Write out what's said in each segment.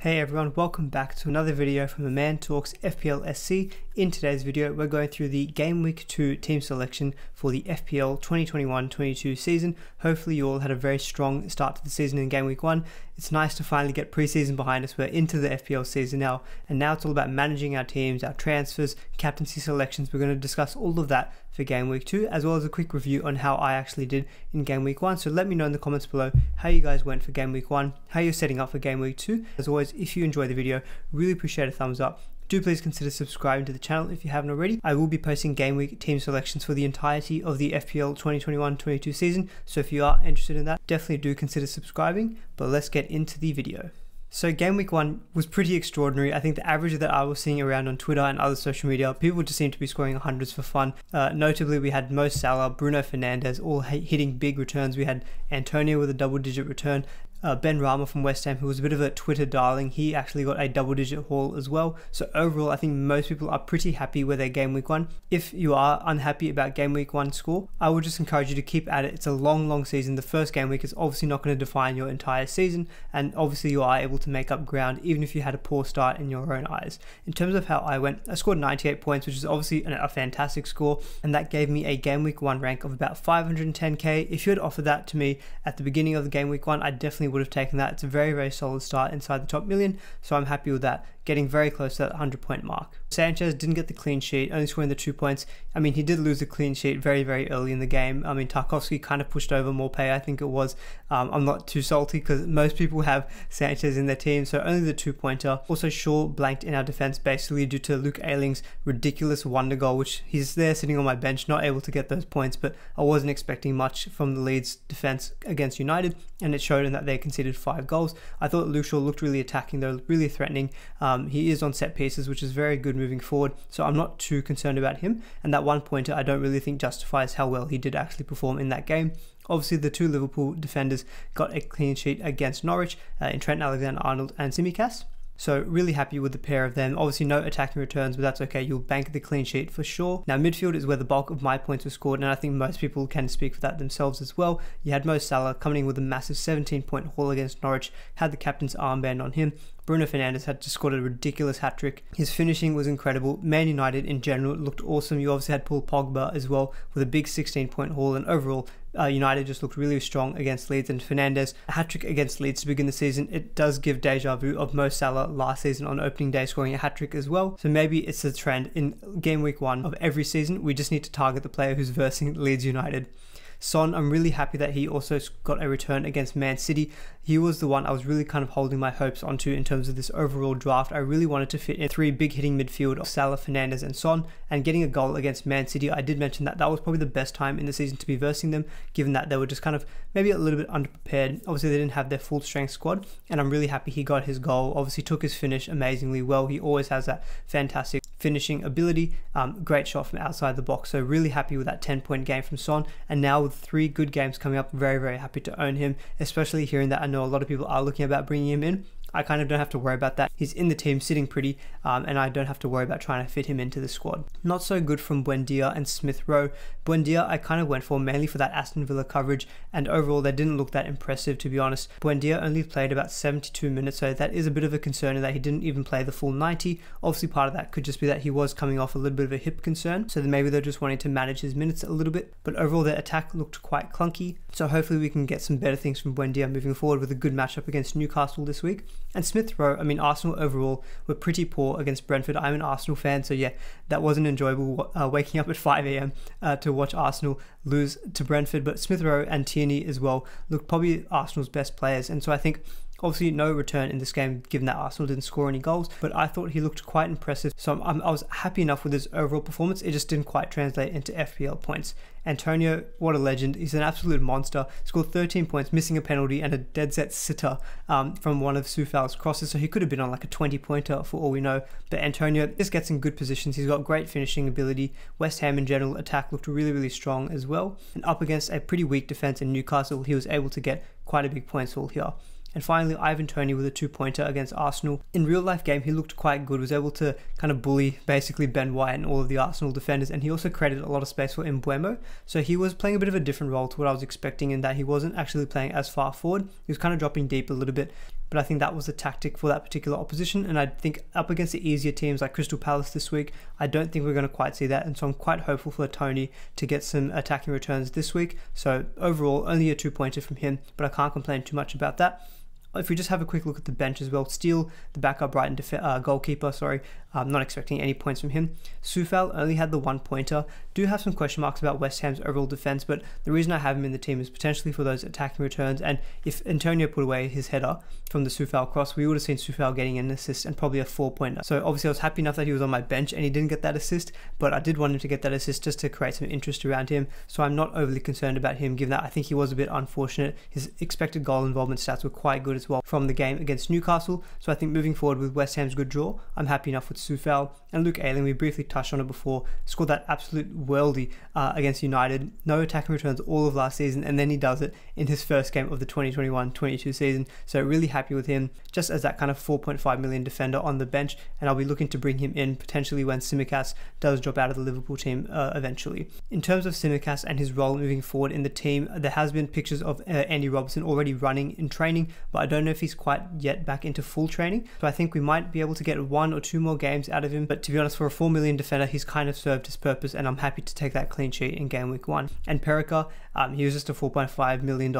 Hey everyone, welcome back to another video from A Man Talks FPL SC. In today's video, we're going through the Gameweek 2 team selection for the FPL 2021-22 season. Hopefully you all had a very strong start to the season in Gameweek 1. It's nice to finally get preseason behind us. We're into the FPL season now, and now it's all about managing our teams, our transfers, captaincy selections. We're going to discuss all of that for Game Week 2, as well as a quick review on how I actually did in Game Week 1. So let me know in the comments below how you guys went for Game Week 1, how you're setting up for Game Week 2. As always, if you enjoyed the video, really appreciate a thumbs up. Do please consider subscribing to the channel if you haven't already. I will be posting Game Week team selections for the entirety of the FPL 2021-22 season, so if you are interested in that, definitely do consider subscribing. But let's get into the video. So Game Week 1 was pretty extraordinary. I think the average that I was seeing around on Twitter and other social media, people just seem to be scoring hundreds for fun. Notably, we had Mo Salah, Bruno Fernandes all hitting big returns. We had Antonio with a double-digit return. Ben Rama from West Ham, who was a bit of a Twitter darling, he actually got a double-digit haul as well. So overall, I think most people are pretty happy with their Game Week 1. If you are unhappy about Game Week 1 score, I would just encourage you to keep at it. It's a long season. The first game week is obviously not going to define your entire season, and obviously you are able to make up ground even if you had a poor start in your own eyes. In terms of how I went, I scored 98 points, which is obviously a fantastic score, and that gave me a Game Week 1 rank of about 510k. If you had offered that to me at the beginning of the Game Week 1, I definitely would have taken that. It's a very solid start inside the top million, so I'm happy with that, getting very close to that 100-point mark. Sanchez didn't get the clean sheet, only scoring the 2 points. I mean, he did lose the clean sheet very early in the game. I mean, Tarkowski kind of pushed over Morpay, I think it was. I'm not too salty because most people have Sanchez in their team, so only the 2-pointer. Also, Shaw blanked in our defense basically due to Luke Ayling's ridiculous wonder goal, which he's there sitting on my bench, not able to get those points, but I wasn't expecting much from the Leeds defense against United, and it showed in that they conceded 5 goals. I thought Luke Shaw looked really attacking though, really threatening. He is on set pieces, which is very good moving forward, so I'm not too concerned about him, and that 1-pointer I don't really think justifies how well he did actually perform in that game. Obviously, the 2 Liverpool defenders got a clean sheet against Norwich in Trent Alexander-Arnold and Tsimikas. So really happy with the pair of them. Obviously no attacking returns, but that's okay. You'll bank the clean sheet for sure. Now midfield is where the bulk of my points were scored, and I think most people can speak for that themselves as well. You had Mo Salah coming in with a massive 17-point haul against Norwich, had the captain's armband on him. Bruno Fernandes had just scored a ridiculous hat-trick. His finishing was incredible. Man United in general looked awesome. You obviously had Paul Pogba as well with a big 16-point haul, and overall United just looked really strong against Leeds, and Fernandes, a hat-trick against Leeds to begin the season. It does give deja vu of Mo Salah last season on opening day scoring a hat-trick as well. So maybe it's a trend in Game Week 1 of every season. We just need to target the player who's versing Leeds United. Son, I'm really happy that he also got a return against Man City. He was the one I was really kind of holding my hopes onto in terms of this overall draft. I really wanted to fit in 3 big hitting midfield of Salah, Fernandes and Son, and getting a goal against Man City. I did mention that that was probably the best time in the season to be versing them, given that they were just kind of maybe a little bit underprepared. Obviously they didn't have their full strength squad, and I'm really happy he got his goal. Obviously took his finish amazingly well. He always has that fantastic finishing ability, great shot from outside the box. So really happy with that 10-point game from Son, and now with 3 good games coming up, very happy to own him, especially hearing that I know a lot of people are looking about bringing him in. I kind of don't have to worry about that. He's in the team sitting pretty, and I don't have to worry about trying to fit him into the squad. Not so good from Buendia and Smith Rowe. Buendia I kind of went for mainly for that Aston Villa coverage, and overall they didn't look that impressive, to be honest. Buendia only played about 72 minutes, so that is a bit of a concern in that he didn't even play the full 90. Obviously part of that could just be that he was coming off a little bit of a hip concern, so then maybe they're just wanting to manage his minutes a little bit, but overall their attack looked quite clunky, so hopefully we can get some better things from Buendia moving forward with a good matchup against Newcastle this week. And Smith Rowe, I mean, Arsenal overall were pretty poor against Brentford. I'm an Arsenal fan, so yeah, that wasn't enjoyable waking up at 5 AM to watch Arsenal lose to Brentford. But Smith Rowe and Tierney as well looked probably Arsenal's best players, and so I think obviously no return in this game given that Arsenal didn't score any goals, but I thought he looked quite impressive, so I was happy enough with his overall performance. It just didn't quite translate into FPL points. Antonio, what a legend. He's an absolute monster. Scored 13 points, missing a penalty and a dead set sitter from one of Soufal's crosses, so he could have been on like a 20-pointer for all we know. But Antonio just gets in good positions. He's got great finishing ability. West Ham in general attack looked really strong as well, and up against a pretty weak defense in Newcastle, he was able to get quite a big points haul here. And finally, Ivan Toney with a 2-pointer against Arsenal. In real life game, he looked quite good, was able to kind of bully basically Ben White and all of the Arsenal defenders, and he also created a lot of space for Mbeumo. So he was playing a bit of a different role to what I was expecting, in that he wasn't actually playing as far forward. He was kind of dropping deep a little bit. but I think that was the tactic for that particular opposition, and I think up against the easier teams like Crystal Palace this week, I don't think we're going to quite see that, and so I'm quite hopeful for Tony to get some attacking returns this week. So overall, only a 2-pointer from him, but I can't complain too much about that. If we just have a quick look at the bench as well, Steele, the backup Brighton goalkeeper, I'm not expecting any points from him. Soufal only had the 1-pointer. Do have some question marks about West Ham's overall defence, but the reason I have him in the team is potentially for those attacking returns, and if Antonio put away his header from the Soufal cross, we would have seen Soufal getting an assist and probably a 4-pointer. So obviously I was happy enough that he was on my bench and he didn't get that assist, but I did want him to get that assist just to create some interest around him, so I'm not overly concerned about him, given that I think he was a bit unfortunate. His expected goal involvement stats were quite good as well from the game against Newcastle, so I think moving forward with West Ham's good draw, I'm happy enough with Soufal. And Luke Ayling, we briefly touched on it before, scored that absolute worldie against United, no attacking returns all of last season, and then he does it in his first game of the 2021-22 season, so really happy with him, just as that kind of 4.5 million defender on the bench, and I'll be looking to bring him in potentially when Tsimikas does drop out of the Liverpool team eventually. In terms of Tsimikas and his role moving forward in the team, there has been pictures of Andy Robertson already running in training, but I don't know if he's quite yet back into full training, so I think we might be able to get 1 or 2 more games out of him, but to be honest, for a 4 million defender, he's kind of served his purpose, and I'm happy to take that clean sheet in game week 1. And Perica, he was just a $4.5 million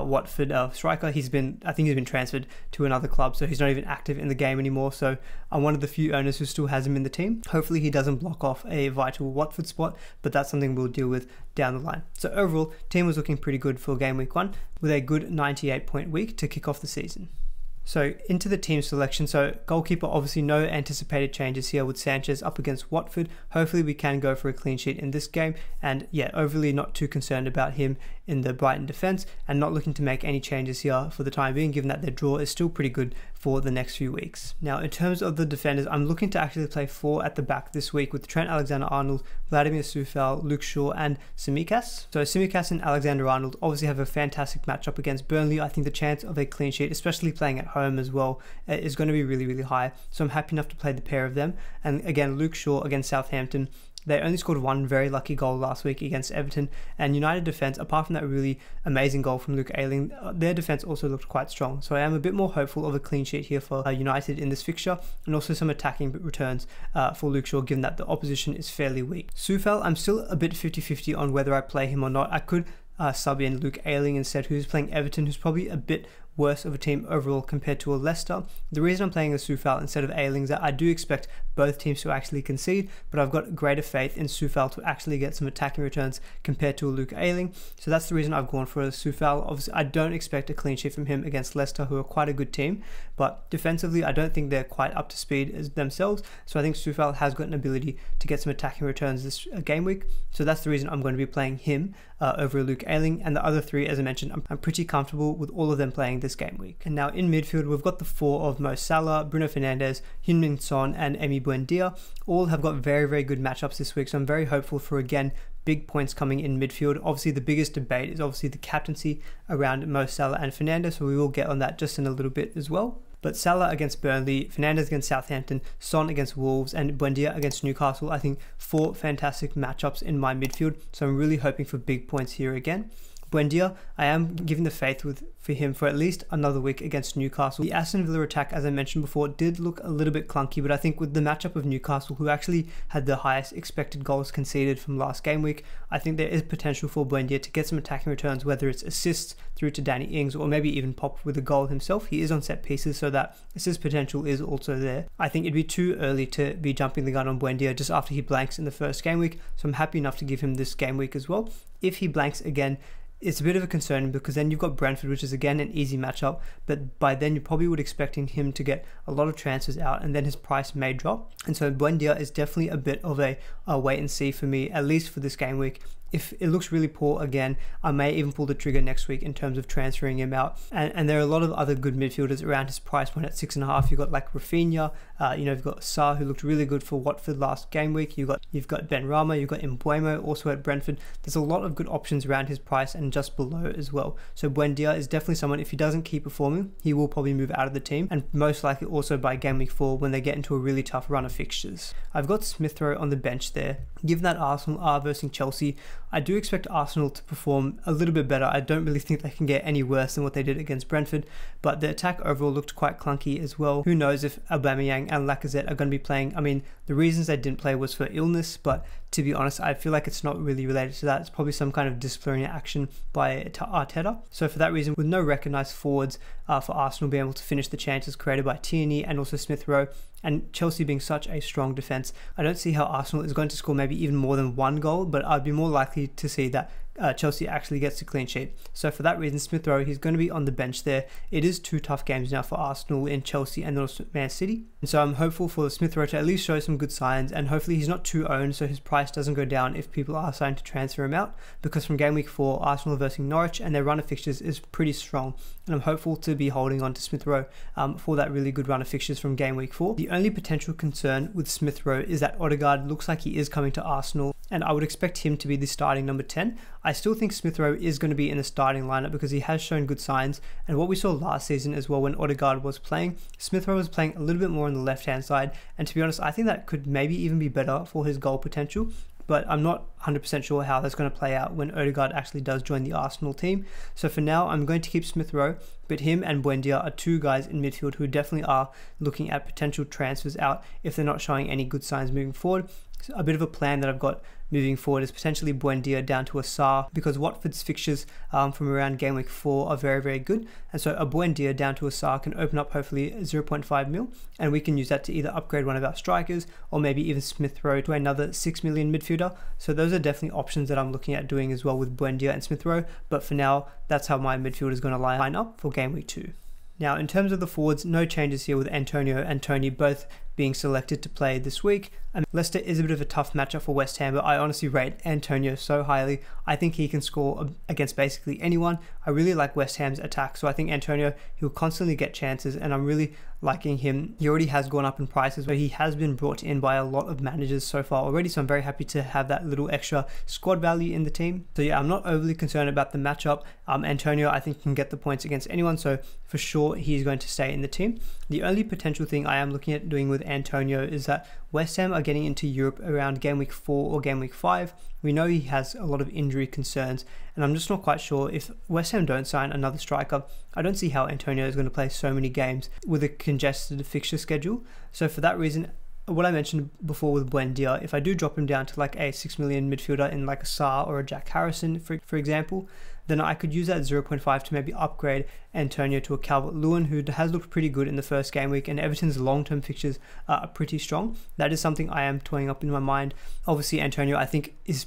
Watford striker. I think he's been transferred to another club, so he's not even active in the game anymore, so I'm one of the few owners who still has him in the team. Hopefully he doesn't block off a vital Watford spot, but that's something we'll deal with down the line. So overall, team was looking pretty good for game week 1, with a good 98-point week to kick off the season. So into the team selection, so goalkeeper, obviously no anticipated changes here with Sanchez up against Watford. Hopefully we can go for a clean sheet in this game, and yeah, overly not too concerned about him in the Brighton defence, and not looking to make any changes here for the time being, given that their draw is still pretty good for the next few weeks. Now in terms of the defenders, I'm looking to actually play 4 at the back this week with Trent Alexander-Arnold, Vladimir Soufal, Luke Shaw and Tsimikas. So Tsimikas and Alexander-Arnold obviously have a fantastic matchup against Burnley. I think the chance of a clean sheet, especially playing at home as well, is going to be really high, so I'm happy enough to play the pair of them. And again, Luke Shaw against Southampton, they only scored 1 very lucky goal last week against Everton, and United defence, apart from that really amazing goal from Luke Ayling, their defence also looked quite strong, so I am a bit more hopeful of a clean sheet here for United in this fixture, and also some attacking returns for Luke Shaw, given that the opposition is fairly weak. Soufal, I'm still a bit 50-50 on whether I play him or not. I could sub in Luke Ayling instead, who's playing Everton, who's probably a bit worse of a team overall compared to a Leicester. The reason I'm playing a Soufal instead of Ayling is that I do expect both teams to actually concede, but I've got greater faith in Soufal to actually get some attacking returns compared to a Luke Ayling, so that's the reason I've gone for a Soufal. Obviously I don't expect a clean sheet from him against Leicester, who are quite a good team, but defensively I don't think they're quite up to speed as themselves, so I think Soufal has got an ability to get some attacking returns this game week, so that's the reason I'm going to be playing him over Luke Ayling. And the other 3, as I mentioned, I'm pretty comfortable with all of them playing this game week. And now in midfield, we've got the 4 of Mo Salah, Bruno Fernandes, Heung-min Son and Emi Buendia. All have got very good matchups this week, so I'm very hopeful for, again, big points coming in midfield. Obviously the biggest debate is obviously the captaincy around Mo Salah and Fernandes, so we will get on that just in a little bit as well. But Salah against Burnley, Fernandes against Southampton, Son against Wolves and Buendia against Newcastle, I think 4 fantastic matchups in my midfield, so I'm really hoping for big points here again. Buendia, I am giving the faith for him for at least another week against Newcastle. The Aston Villa attack, as I mentioned before, did look a little bit clunky, but I think with the matchup of Newcastle, who actually had the highest expected goals conceded from last game week, I think there is potential for Buendia to get some attacking returns, whether it's assists through to Danny Ings or maybe even pop with a goal himself. He is on set pieces, so that assist potential is also there. I think it'd be too early to be jumping the gun on Buendia just after he blanks in the first game week, so I'm happy enough to give him this game week as well. If he blanks again, it's a bit of a concern, because then you've got Brentford, which is again an easy matchup, but by then you probably would expecting him to get a lot of transfers out, and then his price may drop. And so Buendia is definitely a bit of a wait and see for me, at least for this game week. If it looks really poor again, I may even pull the trigger next week in terms of transferring him out. And there are a lot of other good midfielders around his price point at 6.5. You've got like Rafinha, you've got Sarr, who looked really good for Watford last game week. You've got Ben Rama, you've got Mbeumo also at Brentford. There's a lot of good options around his price, and and just below as well. So Buendia is definitely someone, if he doesn't keep performing, he will probably move out of the team, and most likely also by game week 4 when they get into a really tough run of fixtures. I've got Smith Rowe on the bench there. Given that Arsenal are versus Chelsea, I do expect Arsenal to perform a little bit better. I don't really think they can get any worse than what they did against Brentford, but the attack overall looked quite clunky as well. Who knows if Aubameyang and Lacazette are going to be playing. I mean, the reasons they didn't play was for illness, but to be honest, I feel like it's not really related to that. It's probably some kind of disciplinary action by Arteta. So for that reason, with no recognised forwards for Arsenal being able to finish the chances created by Tierney and also Smith Rowe, and Chelsea being such a strong defence, I don't see how Arsenal is going to score maybe even more than one goal, but I'd be more likely to see that Chelsea actually gets a clean sheet. So for that reason, Smith Rowe, he's going to be on the bench there. It is 2 tough games now for Arsenal in Chelsea and also Man City. And so I'm hopeful for Smith Rowe to at least show some good signs, and hopefully he's not too owned so his price doesn't go down if people are starting to transfer him out, because from game week 4, Arsenal versus Norwich and their run of fixtures is pretty strong. And I'm hopeful to be holding on to Smith Rowe for that really good run of fixtures from game week 4. The only potential concern with Smith Rowe is that Odegaard looks like he is coming to Arsenal, and I would expect him to be the starting number 10. I still think Smith Rowe is going to be in the starting lineup because he has shown good signs, and what we saw last season as well when Odegaard was playing, Smith Rowe was playing a little bit more on the left hand side, and to be honest, I think that could maybe even be better for his goal potential. But I'm not 100% sure how that's going to play out when Odegaard actually does join the Arsenal team. So for now, I'm going to keep Smith Rowe, but him and Buendia are 2 guys in midfield who definitely are looking at potential transfers out if they're not showing any good signs moving forward. So a bit of a plan that I've got moving forward is potentially Buendia down to a Sarr, because Watford's fixtures from around game week 4 are very, very good. And so a Buendia down to a Sarr can open up hopefully 0.5 mil, and we can use that to either upgrade one of our strikers or maybe even Smith Rowe to another 6 million midfielder. So those are definitely options that I'm looking at doing as well with Buendia and Smith Rowe. But for now, that's how my midfield is going to line up for game week 2. Now, in terms of the forwards, no changes here with Antonio and Tony both being selected to play this week. Leicester is a bit of a tough matchup for West Ham, but I honestly rate Antonio so highly. I think he can score against basically anyone. I really like West Ham's attack, so I think Antonio, he'll constantly get chances, and I'm really liking him. He already has gone up in prices, but he has been brought in by a lot of managers so far already, so I'm very happy to have that little extra squad value in the team. So yeah, I'm not overly concerned about the matchup. Antonio, I think, can get the points against anyone, so for sure he's going to stay in the team. The only potential thing I am looking at doing with Antonio is that West Ham are getting into Europe around game week 4 or game week 5. We know he has a lot of injury concerns, and I'm just not quite sure if West Ham don't sign another striker. I don't see how Antonio is going to play so many games with a congested fixture schedule. So for that reason, what I mentioned before with Buendia, if I do drop him down to like a 6 million midfielder in like a Sarr or a Jack Harrison, for example, then I could use that 0.5 to maybe upgrade Antonio to a Calvert-Lewin, who has looked pretty good in the first game week, and Everton's long-term fixtures are pretty strong. That is something I am toying up in my mind. Obviously, Antonio, I think, he's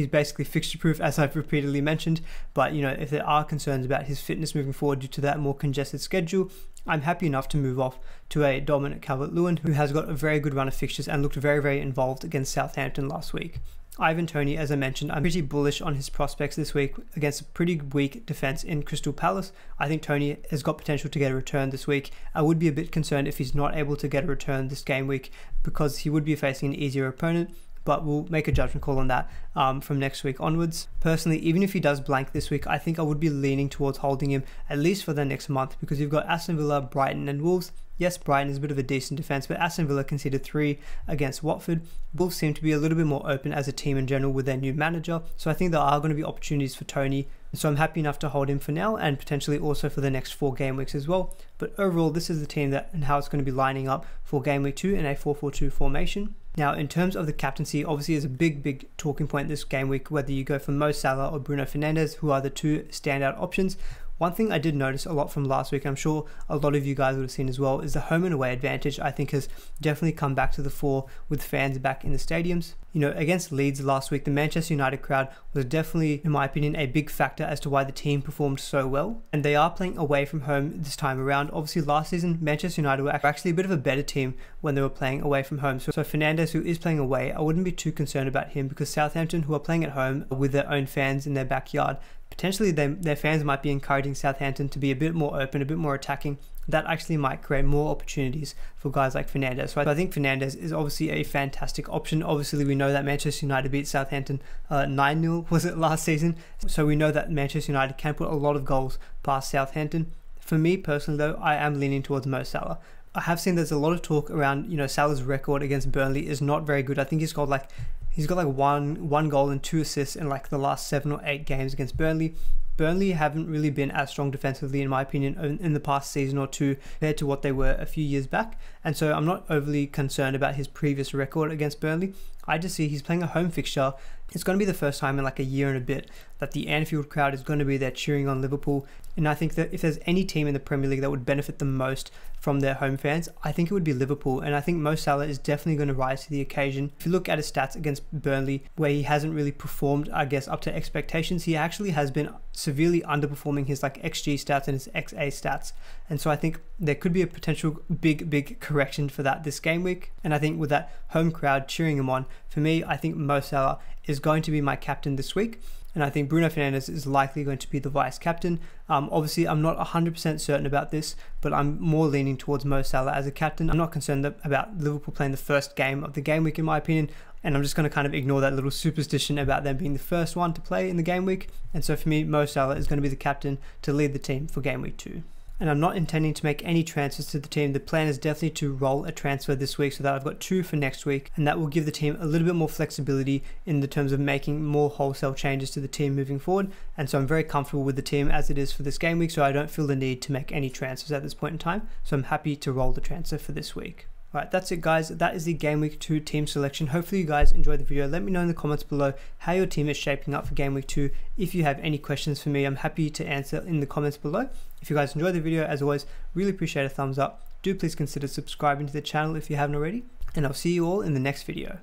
basically fixture-proof, as I've repeatedly mentioned, but you know, if there are concerns about his fitness moving forward due to that more congested schedule, I'm happy enough to move off to a dominant Calvert-Lewin, who has got a very good run of fixtures and looked very, very involved against Southampton last week. Ivan Toney, as I mentioned, I'm pretty bullish on his prospects this week against a pretty weak defence in Crystal Palace. I think Toney has got potential to get a return this week. I would be a bit concerned if he's not able to get a return this game week, because he would be facing an easier opponent, but we'll make a judgment call on that from next week onwards. Personally, even if he does blank this week, I think I would be leaning towards holding him at least for the next month, because you've got Aston Villa, Brighton and Wolves. Yes, Brighton is a bit of a decent defence, but Aston Villa conceded 3 against Watford. Wolves seem to be a little bit more open as a team in general with their new manager, so I think there are going to be opportunities for Toney. So I'm happy enough to hold him for now, and potentially also for the next 4 game weeks as well. But overall, this is the team that and how it's going to be lining up for game week 2 in a 4-4-2 formation. Now, in terms of the captaincy, obviously is a big talking point this game week, whether you go for Mo Salah or Bruno Fernandes, who are the 2 standout options. One thing I did notice a lot from last week, and I'm sure a lot of you guys would have seen as well, is the home and away advantage, I think, has definitely come back to the fore with fans back in the stadiums. You know, against Leeds last week, the Manchester United crowd was definitely, in my opinion, a big factor as to why the team performed so well. And they are playing away from home this time around. Obviously, last season, Manchester United were actually a bit of a better team when they were playing away from home. So Fernandes, who is playing away, I wouldn't be too concerned about him, because Southampton, who are playing at home with their own fans in their backyard, potentially their fans might be encouraging Southampton to be a bit more open, a bit more attacking. That actually might create more opportunities for guys like Fernandes. So I think Fernandes is obviously a fantastic option. Obviously, we know that Manchester United beat Southampton 9-0, was it, last season? So we know that Manchester United can put a lot of goals past Southampton. For me personally though, I am leaning towards Mo Salah. I have seen there's a lot of talk around, Salah's record against Burnley is not very good. I think he's got like one goal and 2 assists in like the last 7 or 8 games against Burnley. Burnley haven't really been as strong defensively, in my opinion, in the past season or two compared to what they were a few years back. And so I'm not overly concerned about his previous record against Burnley. I just see he's playing a home fixture. It's going to be the first time in like a year and a bit that the Anfield crowd is going to be there cheering on Liverpool. And I think that if there's any team in the Premier League that would benefit the most from their home fans, I think it would be Liverpool. And I think Mo Salah is definitely going to rise to the occasion. If you look at his stats against Burnley, where he hasn't really performed, I guess, up to expectations, he actually has been severely underperforming his like XG stats and his XA stats. And so I think there could be a potential big correction for that this game week. And I think with that home crowd cheering him on, for me, I think Mo Salah is going to be my captain this week. And I think Bruno Fernandes is likely going to be the vice captain. Obviously, I'm not 100% certain about this, but I'm more leaning towards Mo Salah as a captain. I'm not concerned about Liverpool playing the first game of the game week, in my opinion. And I'm just going to kind of ignore that little superstition about them being the first one to play in the game week. And so for me, Mo Salah is going to be the captain to lead the team for game week 2. And I'm not intending to make any transfers to the team. The plan is definitely to roll a transfer this week so that I've got 2 for next week, and that will give the team a little bit more flexibility in the terms of making more wholesale changes to the team moving forward. And so I'm very comfortable with the team as it is for this game week, so I don't feel the need to make any transfers at this point in time. So I'm happy to roll the transfer for this week. Alright, that's it guys. That is the Game Week 2 team selection. Hopefully you guys enjoyed the video. Let me know in the comments below how your team is shaping up for Game Week 2. If you have any questions for me, I'm happy to answer in the comments below. If you guys enjoyed the video, as always, really appreciate a thumbs up. Do please consider subscribing to the channel if you haven't already. And I'll see you all in the next video.